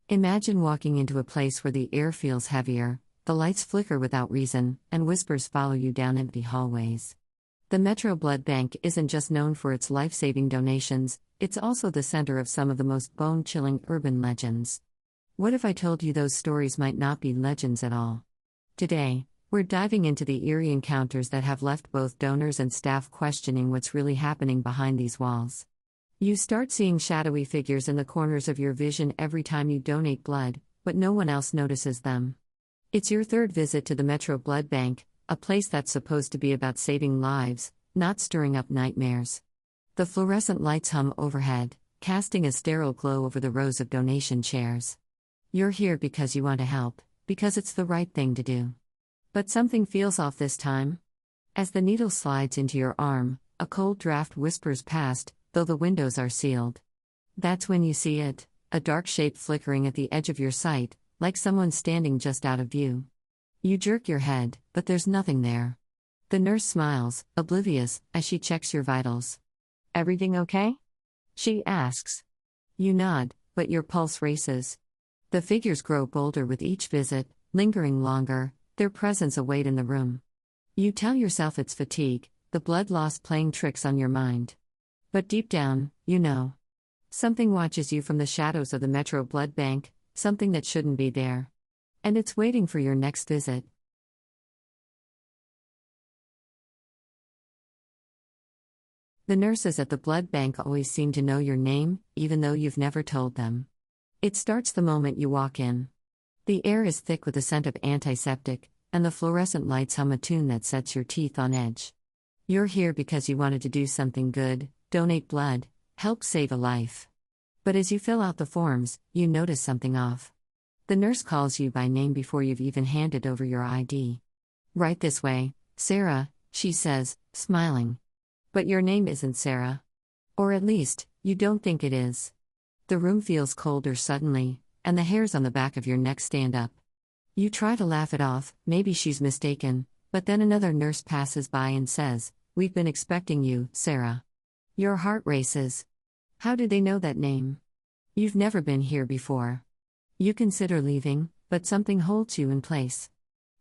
Imagine walking into a place where the air feels heavier, the lights flicker without reason, and whispers follow you down empty hallways. The Metro Blood Bank isn't just known for its life-saving donations, it's also the center of some of the most bone-chilling urban legends. What if I told you those stories might not be legends at all? Today, we're diving into the eerie encounters that have left both donors and staff questioning what's really happening behind these walls. You start seeing shadowy figures in the corners of your vision every time you donate blood, but no one else notices them. It's your third visit to the Metro Blood Bank, a place that's supposed to be about saving lives, not stirring up nightmares. The fluorescent lights hum overhead, casting a sterile glow over the rows of donation chairs. You're here because you want to help, because it's the right thing to do. But something feels off this time. As the needle slides into your arm, a cold draft whispers past, though the windows are sealed. That's when you see it, a dark shape flickering at the edge of your sight, like someone standing just out of view. You jerk your head, but there's nothing there. The nurse smiles, oblivious, as she checks your vitals. "Everything okay?" she asks. You nod, but your pulse races. The figures grow bolder with each visit, lingering longer, their presence a weight in the room. You tell yourself it's fatigue, the blood loss playing tricks on your mind. But deep down, you know. Something watches you from the shadows of the Metro Blood Bank, something that shouldn't be there. And it's waiting for your next visit. The nurses at the blood bank always seem to know your name, even though you've never told them. It starts the moment you walk in. The air is thick with a scent of antiseptic, and the fluorescent lights hum a tune that sets your teeth on edge. You're here because you wanted to do something good, donate blood, help save a life. But as you fill out the forms, you notice something off. The nurse calls you by name before you've even handed over your ID. "Right this way, Sarah," she says, smiling. But your name isn't Sarah. Or at least, you don't think it is. The room feels colder suddenly, and the hairs on the back of your neck stand up. You try to laugh it off, maybe she's mistaken, but then another nurse passes by and says, "We've been expecting you, Sarah." Your heart races. How did they know that name? You've never been here before. You consider leaving, but something holds you in place.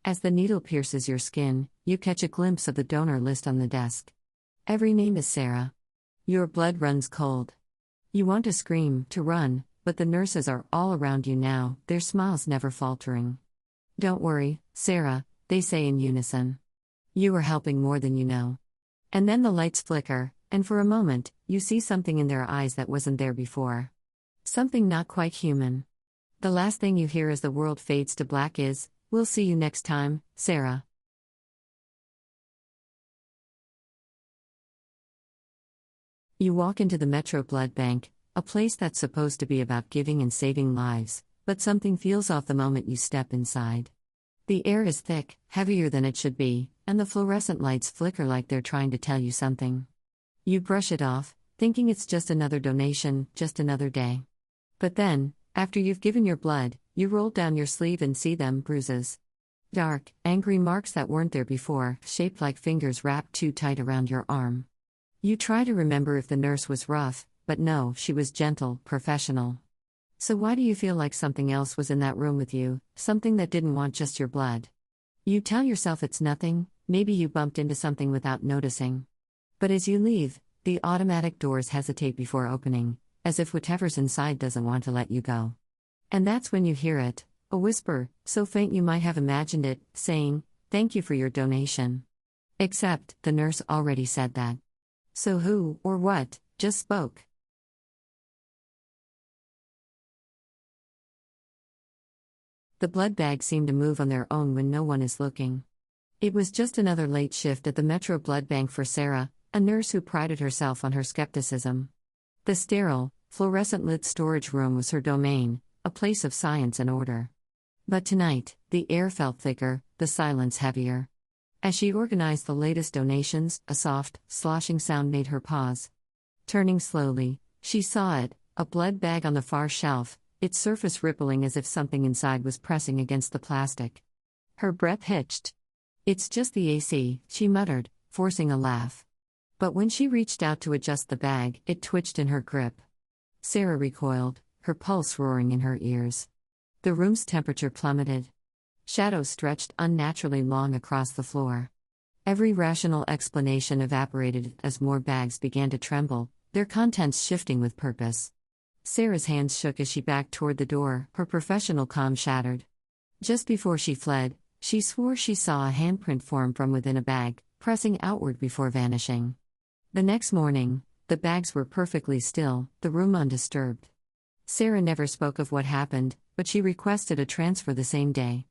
As the needle pierces your skin, you catch a glimpse of the donor list on the desk. Every name is Sarah. Your blood runs cold. You want to scream, to run, but the nurses are all around you now, their smiles never faltering. "Don't worry, Sarah," they say in unison. "You are helping more than you know." And then the lights flicker, and for a moment, you see something in their eyes that wasn't there before. Something not quite human. The last thing you hear as the world fades to black is, "We'll see you next time, Sarah." You walk into the Metro Blood Bank, a place that's supposed to be about giving and saving lives, but something feels off the moment you step inside. The air is thick, heavier than it should be, and the fluorescent lights flicker like they're trying to tell you something. You brush it off, thinking it's just another donation, just another day. But then, after you've given your blood, you roll down your sleeve and see them bruises. Dark, angry marks that weren't there before, shaped like fingers wrapped too tight around your arm. You try to remember if the nurse was rough, but no, she was gentle, professional. So why do you feel like something else was in that room with you, something that didn't want just your blood? You tell yourself it's nothing, maybe you bumped into something without noticing. But as you leave, the automatic doors hesitate before opening, as if whatever's inside doesn't want to let you go. And that's when you hear it, a whisper, so faint you might have imagined it, saying, "Thank you for your donation." Except, the nurse already said that. So who, or what, just spoke? The blood bags seem to move on their own when no one is looking. It was just another late shift at the Metro Blood Bank for Sarah, a nurse who prided herself on her skepticism. The sterile, fluorescent-lit storage room was her domain, a place of science and order. But tonight, the air felt thicker, the silence heavier. As she organized the latest donations, a soft, sloshing sound made her pause. Turning slowly, she saw it, a blood bag on the far shelf, its surface rippling as if something inside was pressing against the plastic. Her breath hitched. "It's just the AC," she muttered, forcing a laugh. But when she reached out to adjust the bag, it twitched in her grip. Sarah recoiled, her pulse roaring in her ears. The room's temperature plummeted. Shadows stretched unnaturally long across the floor. Every rational explanation evaporated as more bags began to tremble, their contents shifting with purpose. Sarah's hands shook as she backed toward the door, her professional calm shattered. Just before she fled, she swore she saw a handprint form from within a bag, pressing outward before vanishing. The next morning, the bags were perfectly still, the room undisturbed. Sarah never spoke of what happened, but she requested a transfer the same day.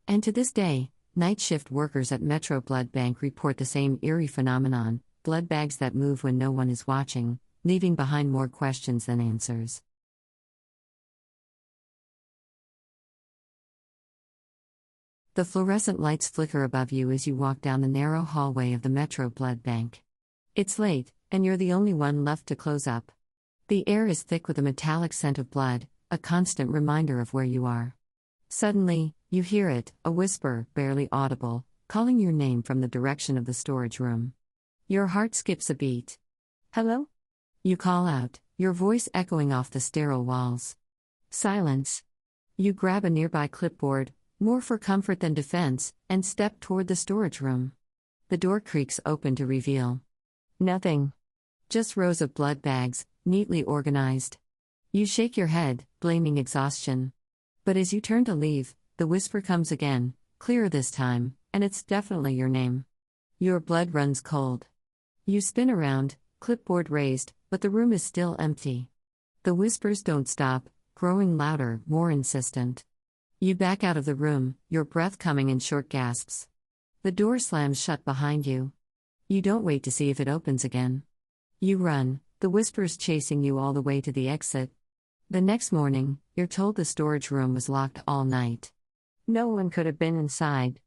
And to this day, night shift workers at Metro Blood Bank report the same eerie phenomenon: blood bags that move when no one is watching, leaving behind more questions than answers. The fluorescent lights flicker above you as you walk down the narrow hallway of the Metro Blood Bank. It's late, and you're the only one left to close up. The air is thick with a metallic scent of blood, a constant reminder of where you are. Suddenly, you hear it, a whisper, barely audible, calling your name from the direction of the storage room. Your heart skips a beat. Hello? You call out, your voice echoing off the sterile walls. Silence. You grab a nearby clipboard, more for comfort than defense, and step toward the storage room. The door creaks open to reveal nothing. Just rows of blood bags, neatly organized. You shake your head, blaming exhaustion. But as you turn to leave, the whisper comes again, clearer this time, and it's definitely your name. Your blood runs cold. You spin around, clipboard raised, but the room is still empty. The whispers don't stop, growing louder, more insistent. You back out of the room, your breath coming in short gasps. The door slams shut behind you. You don't wait to see if it opens again. You run, the whispers chasing you all the way to the exit. The next morning, you're told the storage room was locked all night. No one could have been inside.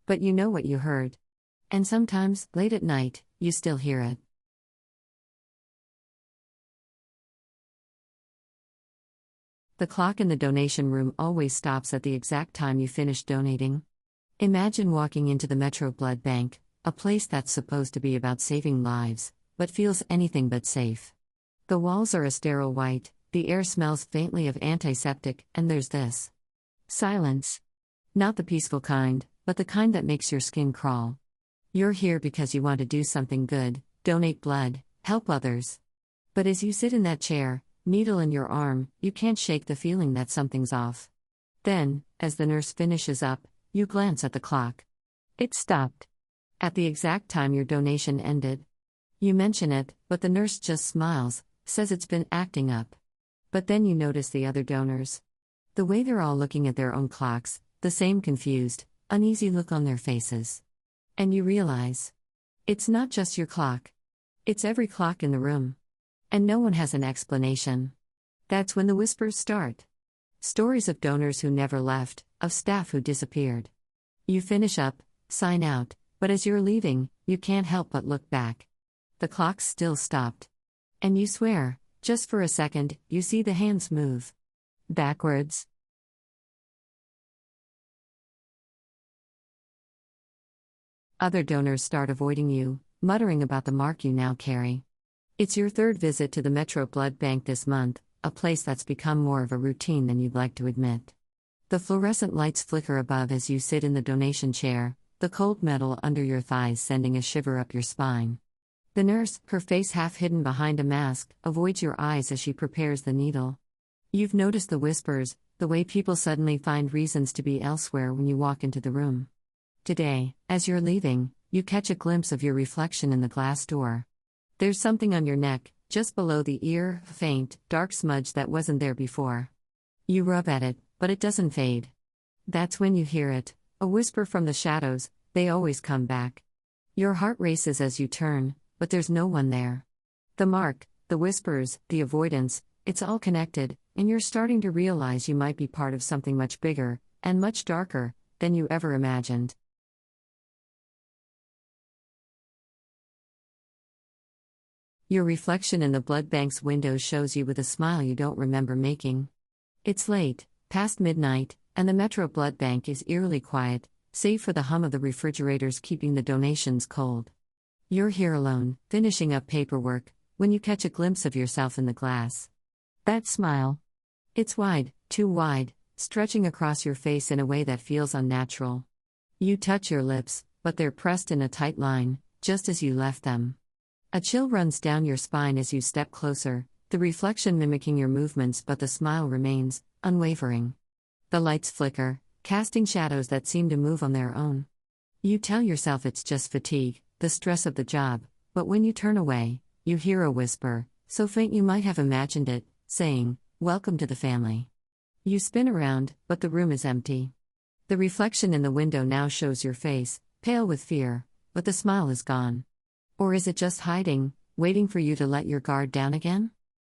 But you know what you heard. And sometimes, late at night, you still hear it. The clock in the donation room always stops at the exact time you finish donating. Imagine walking into the Metro Blood Bank, a place that's supposed to be about saving lives, but feels anything but safe. The walls are a sterile white, the air smells faintly of antiseptic, and there's this silence. Not the peaceful kind, but the kind that makes your skin crawl. You're here because you want to do something good, donate blood, help others. But as you sit in that chair, needle in your arm, you can't shake the feeling that something's off. Then, as the nurse finishes up, you glance at the clock. It stopped. At the exact time your donation ended. You mention it, but the nurse just smiles, says it's been acting up. But then you notice the other donors. The way they're all looking at their own clocks, the same confused, uneasy look on their faces. And you realize, it's not just your clock. It's every clock in the room. And no one has an explanation. That's when the whispers start. Stories of donors who never left, of staff who disappeared. You finish up, sign out, but as you're leaving, you can't help but look back. The clock's still stopped. And you swear, just for a second, you see the hands move. Backwards. Other donors start avoiding you, muttering about the mark you now carry. It's your third visit to the Metro Blood Bank this month, a place that's become more of a routine than you'd like to admit. The fluorescent lights flicker above as you sit in the donation chair, the cold metal under your thighs sending a shiver up your spine. The nurse, her face half hidden behind a mask, avoids your eyes as she prepares the needle. You've noticed the whispers, the way people suddenly find reasons to be elsewhere when you walk into the room. Today, as you're leaving, you catch a glimpse of your reflection in the glass door. There's something on your neck, just below the ear, a faint, dark smudge that wasn't there before. You rub at it, but it doesn't fade. That's when you hear it, a whisper from the shadows, they always come back. Your heart races as you turn, but there's no one there. The mark, the whispers, the avoidance, it's all connected, and you're starting to realize you might be part of something much bigger, and much darker, than you ever imagined. Your reflection in the blood bank's window shows you with a smile you don't remember making. It's late, past midnight, and the Metro Blood Bank is eerily quiet, save for the hum of the refrigerators keeping the donations cold. You're here alone, finishing up paperwork, when you catch a glimpse of yourself in the glass. That smile. It's wide, too wide, stretching across your face in a way that feels unnatural. You touch your lips, but they're pressed in a tight line, just as you left them. A chill runs down your spine as you step closer, the reflection mimicking your movements, but the smile remains, unwavering. The lights flicker, casting shadows that seem to move on their own. You tell yourself it's just fatigue, the stress of the job, but when you turn away, you hear a whisper, so faint you might have imagined it, saying, "Welcome to the family." You spin around, but the room is empty. The reflection in the window now shows your face, pale with fear, but the smile is gone. Or is it just hiding, waiting for you to let your guard down again?